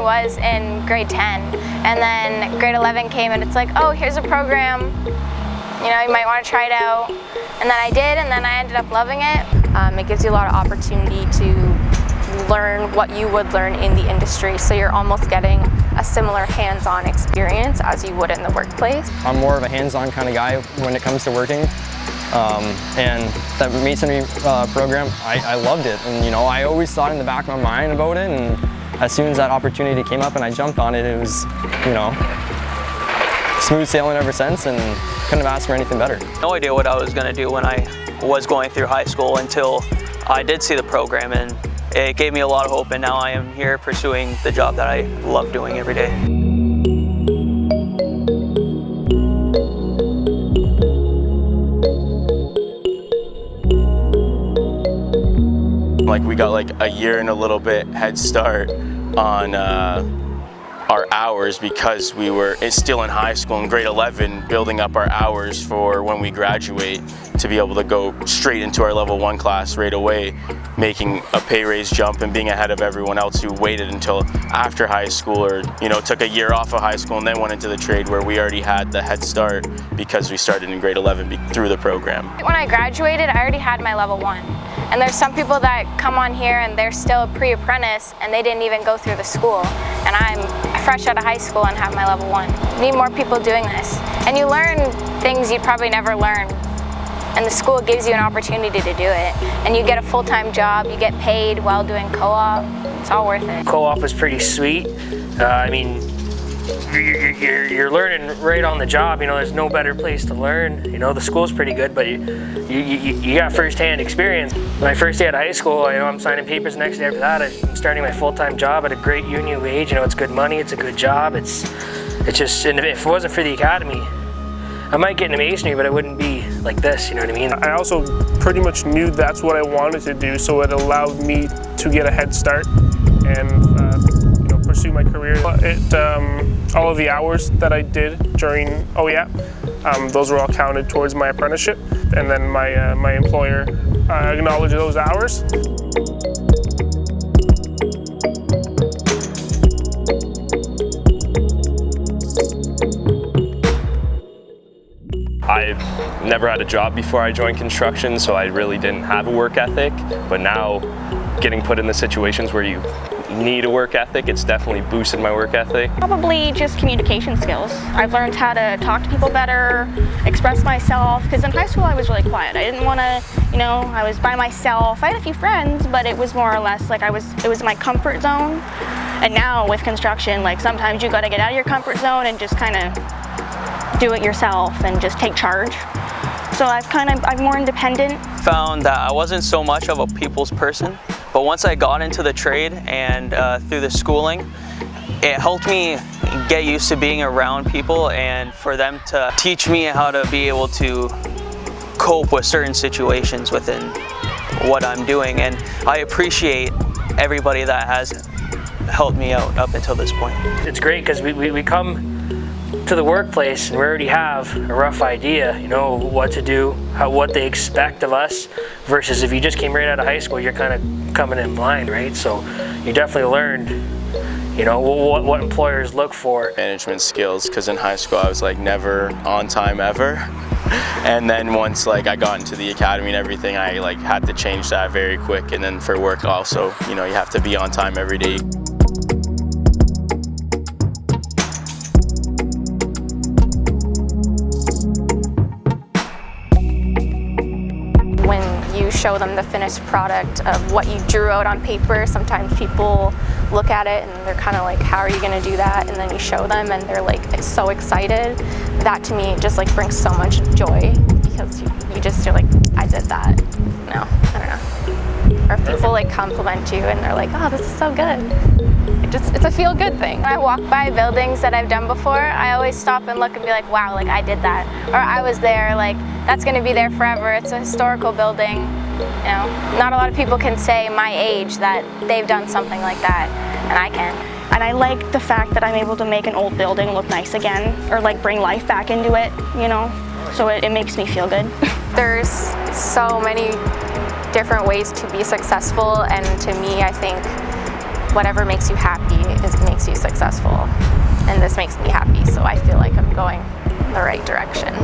I was in grade 10, and then grade 11 came and it's like, oh, here's a program, you know, you might want to try it out. And then I did, and then I ended up loving it. It gives you a lot of opportunity to learn what you would learn in the industry, so you're almost getting a similar hands-on experience as you would in the workplace. I'm more of a hands-on kind of guy when it comes to working, and that masonry program, I loved it, and you know, I always thought in the back of my mind about it, and as soon as that opportunity came up and I jumped on it, it was, you know, smooth sailing ever since, and couldn't have asked for anything better. No idea what I was going to do when I was going through high school until I did see the program, and it gave me a lot of hope, and now I am here pursuing the job that I love doing every day. Like we got like a year and a little bit head start on our hours because we were still in high school in grade 11, building up our hours for when we graduate to be able to go straight into our level 1 class right away, making a pay raise jump and being ahead of everyone else who waited until after high school, or you know, took a year off of high school and then went into the trade, where we already had the head start because we started in grade 11 through the program. When I graduated, I already had my level 1. And there's some people that come on here and they're still a pre-apprentice and they didn't even go through the school. And I'm fresh out of high school and have my level 1. Need more people doing this. And you learn things you'd probably never learn. And the school gives you an opportunity to do it. And you get a full-time job, you get paid while doing co-op. It's all worth it. Co-op was pretty sweet. I mean, you're learning right on the job. You know, there's no better place to learn. You know, the school's pretty good, but you got first-hand experience. My first day at high school, you know, I'm signing papers. Next day after that, I'm starting my full-time job at a great union wage. You know, it's good money, it's a good job. It's just, and if it wasn't for the academy, I might get into masonry, but it wouldn't be like this, you know what I mean? I also pretty much knew that's what I wanted to do, so it allowed me to get a head start and you know, pursue my career. All of the hours that I did during OYAP, those were all counted towards my apprenticeship, and then my employer acknowledged those hours. I never had a job before I joined construction, so I really didn't have a work ethic, but now getting put in the situations where you need a work ethic, it's definitely boosted my work ethic. Probably just communication skills. I've learned how to talk to people better, express myself, because in high school I was really quiet. I didn't want to, you know, I was by myself. I had a few friends, but it was more or less like it was my comfort zone. And now with construction, like sometimes you got to get out of your comfort zone and just kind of do it yourself and just take charge. So I'm more independent. Found that I wasn't so much of a people's person, but once I got into the trade and through the schooling, it helped me get used to being around people and for them to teach me how to be able to cope with certain situations within what I'm doing. And I appreciate everybody that has helped me out up until this point. It's great because we come to the workplace and we already have a rough idea, you know, what to do, what they expect of us, versus if you just came right out of high school, you're kind of coming in blind, right? So you definitely learned, you know, what employers look for. Management skills, because in high school I was like never on time ever. And then once like I got into the academy and everything, I like had to change that very quick. And then for work also, you know, you have to be on time every day. Show them the finished product of what you drew out on paper. Sometimes people look at it and they're kind of like, how are you going to do that? And then you show them and they're like so excited. That to me just like brings so much joy, because you're like, I did that. No, I don't know. Or if people like compliment you and they're like, oh, this is so good. It's a feel-good thing. When I walk by buildings that I've done before, I always stop and look and be like, wow, like I did that. Or I was there, like that's gonna be there forever. It's a historical building. You know, not a lot of people can say my age that they've done something like that, and I can. And I like the fact that I'm able to make an old building look nice again, or like bring life back into it, you know? So it makes me feel good. There's so many different ways to be successful, and to me, I think whatever makes you happy makes you successful. And this makes me happy, so I feel like I'm going in the right direction.